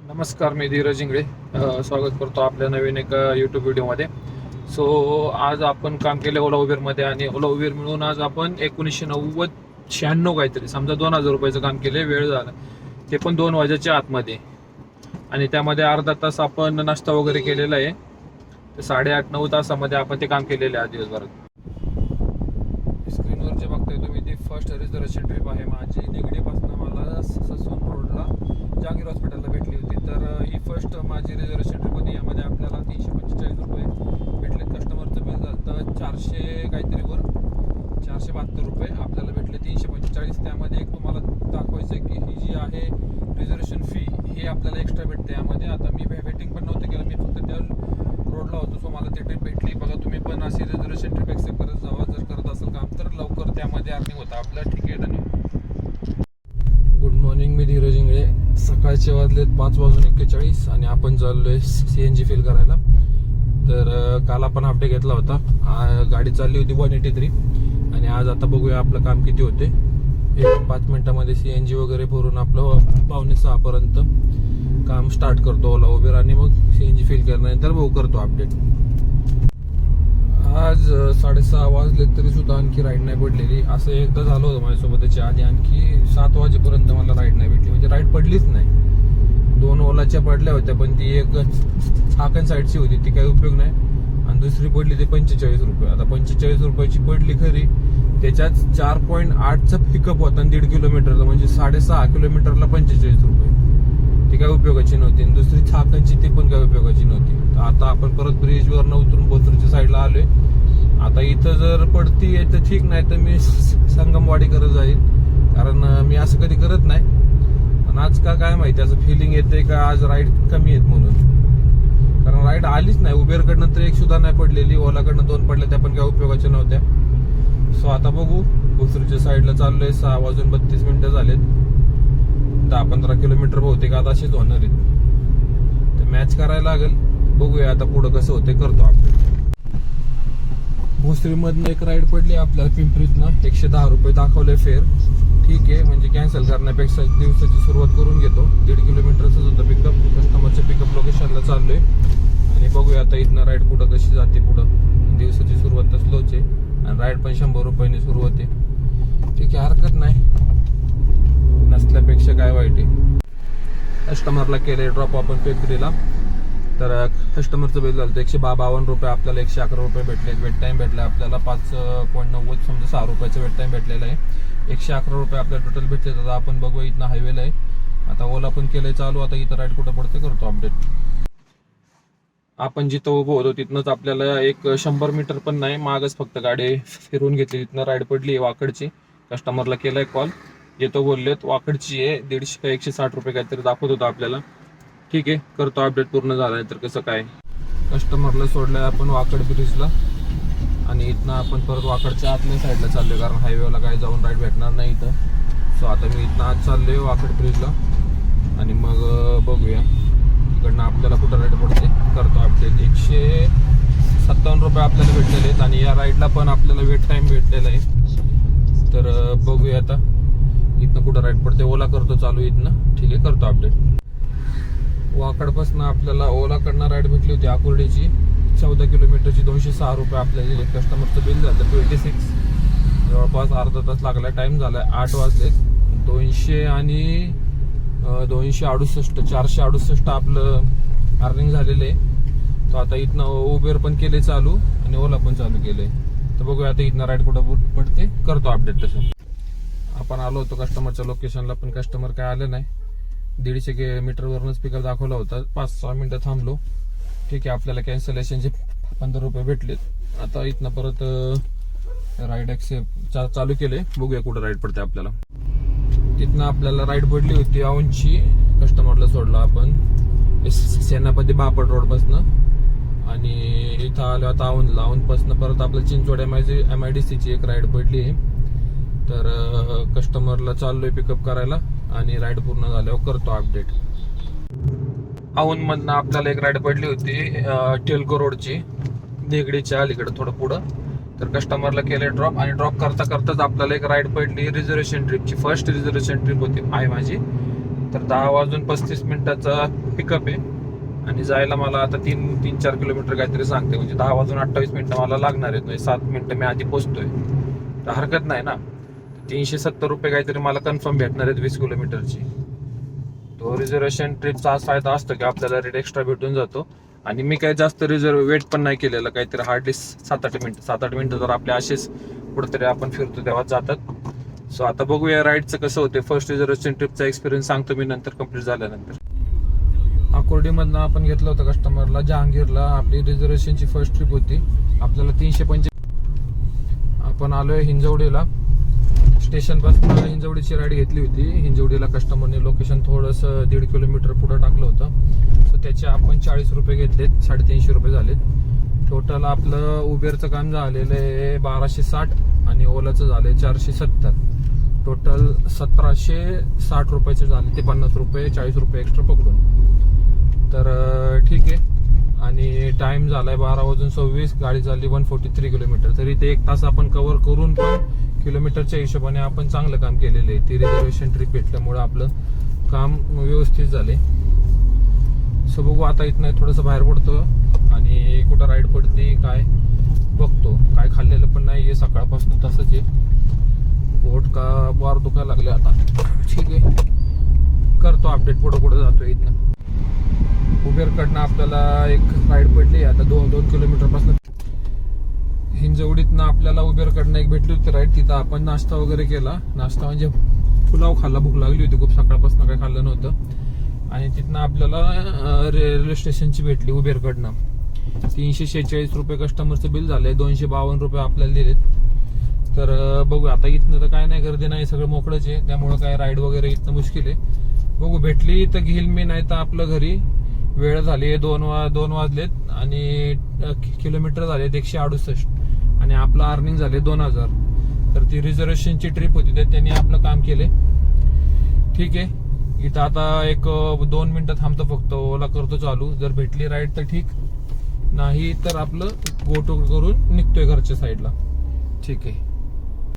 नमस्कार, मी धीरज इंगळे स्वागत करतो आपल्या नवीन एका यूट्यूब व्हिडिओमध्ये. सो आज आपण काम केले ओला उबेरमध्ये आणि ओला उबेर मिळून आज आपण 1990-96 काहीतरी समजा 2000 रुपयाचं काम केले. वेळ झाला ते पण 2 वाजेच्या आतमध्ये आणि त्यामध्ये अर्धा तास आपण नाश्ता वगैरे केलेला आहे. तर 8.5-9 तासामध्ये आपण ते काम केलेले आहे दिवसभरात. स्क्रीनवर जे बघताय तुम्ही ती फर्स्ट रिझर्वेशन ट्रिप आहे माझी. निगडीपासून मला ससून रोडला जहांगीर हॉस्पिटलला भेटली होती. तर ही फर्स्ट माझी रिझर्वेशन ट्रिप होती. यामध्ये आपल्याला 345 रुपये भेटले. कस्टमरचं बिल झालं तर 400 काहीतरी वर 472 रुपये आपल्याला भेटले. 345 त्यामध्ये एक तुम्हाला दाखवायचं आहे की ही जी आहे रिझर्वेशन फी ही आपल्याला एक्स्ट्रा भेटते यामध्ये. आता मी वेटिंग पण नव्हतं केलं, मी फक्त त्या रोडला होतो. सो मला ती ट्रिप भेटली. बघा तुम्ही पण अशी रिझर्वेशन ट्रिप एक्सेप्ट करत जावा. जर करत असेल काम तर लवकर त्यामध्ये अर्निंग होतं आपलं. ठीक आहे, धन्यवाद. गुड मॉर्निंग, मी धीरज इंगळे. सकाळचे वाजलेत 5:41 आणि आपण चाललोय CNG फिल करायला. तर काल आपण हाफ डे घेतला होता. गाडी चालली होती 183 आणि आज आता बघूया आपलं काम किती होते. 5 मिनिटामध्ये CNG वगैरे भरून आपलं 5:45 पर्यंत काम स्टार्ट करतो ओला उबेर आणि मग CNG फिल करण्यानंतर भाऊ करतो अपडेट. आज 6:30 वाजले तरी सुद्धा आणखी राईड नाही पडलेली. असं एकदा झालं होतं माझ्यासोबत. त्याच्या आधी आणखी 7 वाजेपर्यंत मला राईड नाही भेटली, म्हणजे राईड पडलीच नाही. 2 ओलाच्या पडल्या होत्या पण ती एक हाकन साईडची होती, ती काही उपयोग नाही. आणि दुसरी पडली ती 45 रुपये. आता 45 रुपयाची पडली खरी, त्याच्यात 4.8चा पिकअप होता आणि 1.5 किलोमीटरचा, म्हणजे 6.5 किलोमीटरला 45 रुपये. ती काय उपयोगाची नव्हती. आणि दुसरी छाकणची ती पण काय उपयोगाची नव्हती. तर आता आपण परत ब्रिजवरनं उतरून बोथूरच्या साईडला आलोय. आता इथं जर पडती आहे तर ठीक, नाही तर मी संगमवाडी करत जाईल, कारण मी असं कधी करत नाही. पण आज का काय माहिती असं फिलिंग येते का आज राईड कमी आहेत म्हणून, कारण राईड आलीच नाही. उबेरकडनं तर एक सुद्धा नाही पडलेली, ओलाकडनं 2 पडल्या, त्या पण काय उपयोगाच्या नव्हत्या. सो आता बघू, बोथूरच्या साईडला चाललोय. 6:32 झालेत. 10-15 किलोमीटर बहुतेक आता असेच होणार आहेत. तर मॅच करायला लागेल. बघूया आता पुढं कसं होते, करतो आपण. भोसरीमधनं एक राईड पडली आपल्याला पिंपरीतनं. 110 रुपये दाखवले फेअर. ठीक आहे, म्हणजे कॅन्सल करण्यापेक्षा दिवसाची सुरुवात करून घेतो. 1.5 किलोमीटरच होतं पिकअप. कस्टमरच्या पिकअप लोकेशनला चाललोय आणि बघूया आता इथनं राईड पुढं कशी जाते. पुढं दिवसाची सुरुवात तर स्लोच आहे आणि राईड पण 100 रुपयांनी सुरू होते. ठीक आहे, हरकत नाही, नसल्यापेक्षा काय वाईट आहे. कस्टमरला केले ड्रॉप आपण पिंपरीला. तर कस्टमरचं बिल झालं 152 रुपये. आपल्याला 111 रुपये भेटले. वेट टाईम भेटला आपल्याला 5.90, समजा 6 रुपयाचं वेट टाईम भेटलेला आहे. 111 रुपये आपल्याला टोटल भेटले. आता आपण बघूया, इथनं हायवेला आहे. आता ओला पण केलंय चालू. आता इथं राईड कुठं पडते करतो अपडेट. आपण जिथं उभं होतो तिथनंच आपल्याला एक 100 मीटर पण नाही मागच फक्त गाडी फिरून घेतली. तिथनं राईड पडली वाकडची. कस्टमरला केलाय कॉल, येतो बोललेत. वाकडची आहे. 150 का 160 रुपये काहीतरी दाखवत होतं आपल्याला. ठीक आहे, करतो अपडेट पूर्ण झालाय तर कसं काय. कस्टमरला सोडलंय आपण वाकड ब्रिजला आणि इथनं आपण परत वाकडच्या आतल्या साईडला चाललोय, कारण हायवेला काय जाऊन राईड भेटणार नाही इथं. सो आता मी इथनं आज चाललोय वाकड ब्रिजला आणि मग बघूया इकडनं आपल्याला कुठं राईड पडते, करतो अपडेट. 157 रुपये आपल्याला भेटलेले आहेत आणि या राईडला पण आपल्याला वेट टाईम भेटलेला आहे. तर बघूया आता इथनं कुठं राईड पडते. ओला करतो चालू इथनं. ठीक आहे, करतो अपडेट. वाकडपासून आपल्याला ओलाकडनं राईड भेटली होती आकुर्डीची 14 किलोमीटरची. 206 रुपये आपल्याला दिले. कस्टमरचं बिल झालं 26. जवळपास अर्धा तास लागला. टाइम झालाय 8 वाजले. 200 आणि 268, 468 आपलं अर्निंग झालेलं आहे. तर आता इथनं उबेर पण केले चालू आणि ओला पण चालू केले. तर बघूया आता इथनं राईड कुठं पडते, करतो अपडेट. तसं आपण आलो होतो कस्टमरच्या लोकेशनला, पण कस्टमर काय आले नाही. 150 मीटरवरूनच स्पीकर दाखवला होता. 5-6 मिनिटं थांबलो. ठीक आहे, आपल्याला कॅन्सलेशनचे 15 रुपये भेटलेत. आता इथनं परत राईड एक्सेप्ट चालू केले. बघूया कुठं राईड पडते आपल्याला. तिथनं आपल्याला राईड पडली होती औंधची. कस्टमरला सोडला आपण सेनापती बापट रोडपासनं आणि इथं आलो आता औंधला. औंधपासनं परत आपलं चिंचवड MIDCची एक राईड पडली आहे. तर कस्टमरला चाललोय पिकअप करायला आणि राईड पूर्ण झाल्यावर करतो अपडेट. औंधमधनं आपल्याला एक राईड पडली होती टेल्को रोडची, निगडीच्या अलीकडे थोडं पुढं. तर कस्टमरला केले ड्रॉप आणि ड्रॉप करता करताच आपल्याला एक राईड पडली रिझर्वेशन ट्रिपची. फर्स्ट रिझर्वेशन ट्रिप होती आहे माझी. तर 10:35 पिकअप आहे आणि जायला मला आता 3-4 किलोमीटर काहीतरी सांगते, म्हणजे 10:28 मला लागणार आहेत, म्हणजे 7 मिनिटं मी आधी पोहोचतोय. तर हरकत नाही ना. 370 रुपये काहीतरी मला कन्फर्म भेटणार आहेत 20 किलोमीटरची. तो रिझर्वेशन ट्रिपचा हा फायदा असतो की आपल्याला रेट एक्स्ट्रा भेटून जातो. आणि मी काही जास्त वेट पण नाही केलेलं, काहीतरी हार्डली 7-8 मिनिटं तर आपले असेच कुठेतरी आपण फिरतो तेव्हा जातात. सो आता बघूया राईडचं कसं होते. फर्स्ट रिझर्वेशन ट्रिपचा एक्सपिरियन्स सांगतो मी नंतर कम्प्लीट झाल्यानंतर. अकोर्डीमधनं आपण घेतलं होतं कस्टमरला जहांगीरला. आपली रिझर्वेशनची फर्स्ट ट्रिप होती. आपल्याला 350. आपण आलोय हिंजवडीला. स्टेशन पासून हिंजवडीची राईड घेतली होती. हिंजवडीला कस्टमरने लोकेशन थोडंसं 1.5 किलोमीटर पुढे टाकलं होतं. सो त्याचे आपण 40 रुपये घेतलेत, 350 रुपये झालेत. टोटल आपलं उबेरचं काम झालेलं आहे 1260 आणि ओलाचं झालंय 470. टोटल 1760 रुपयाचे झाले. ते 50 रुपये 40 रुपये एक्स्ट्रा पकडून. तर ठीक आहे. आणि टाइम झालाय 12:26. गाडी चालली 143 किलोमीटर. तरी ते 1 तास आपण कव्हर करून पण किलोमीटरच्या हिशोबाने आपण चांगलं काम केलेलं आहे. ती रिझर्वेशन ट्रिप भेटल्यामुळे आपलं काम व्यवस्थित झाले. सो बघू आता इथनं थोडंसं बाहेर पडतो आणि कुठं राईड पडते काय बघतो. काय खाल्लेलं पण नाही आहे सकाळपासून, तसंच आहे. पोट का बार दुखायला लागले आता. ठीक आहे, करतो अपडेट. पुढं जातो इथनं. उबेरकडनं आपल्याला एक राईड पडली आता 2 किलोमीटर पासून. हिंजवडीतनं आपल्याला उबेरकडनं एक भेटली होती राईड. तिथं आपण नाश्ता वगैरे केला. नाश्ता म्हणजे पुलाव खाल्ला. भूक लागली होती खूप, सकाळपासून काही खाल्लं नव्हतं. आणि तिथनं आपल्याला रेल्वे स्टेशनची भेटली उबेरकडनं. 346 रुपये कस्टमरचं बिल झालंय. 252 रुपये आपल्याला दिलेत. तर बघू आता. इथनं तर काय नाही, गर्दी नाही, सगळं मोकळंच आहे. त्यामुळं काय राईड वगैरे इथनं मुश्किल आहे. बघू भेटली तर घेईल मी, नाही तर आपलं घरी. वेळ झाली 2 वाजलेत आणि किलोमीटर झालेत 168 आणि आपलं अर्निंग झाले 2000. तर ती रिझर्वेशनची ट्रिप होती तर त्यांनी आपलं काम केले. ठीक आहे. इथं आता एक 2 मिनिटं थांबतो फक्त. ओला करतो चालू. जर भेटली राईड तर ठीक, नाही तर आपलं गोटो करून निघतोय घरच्या साईडला. ठीक आहे.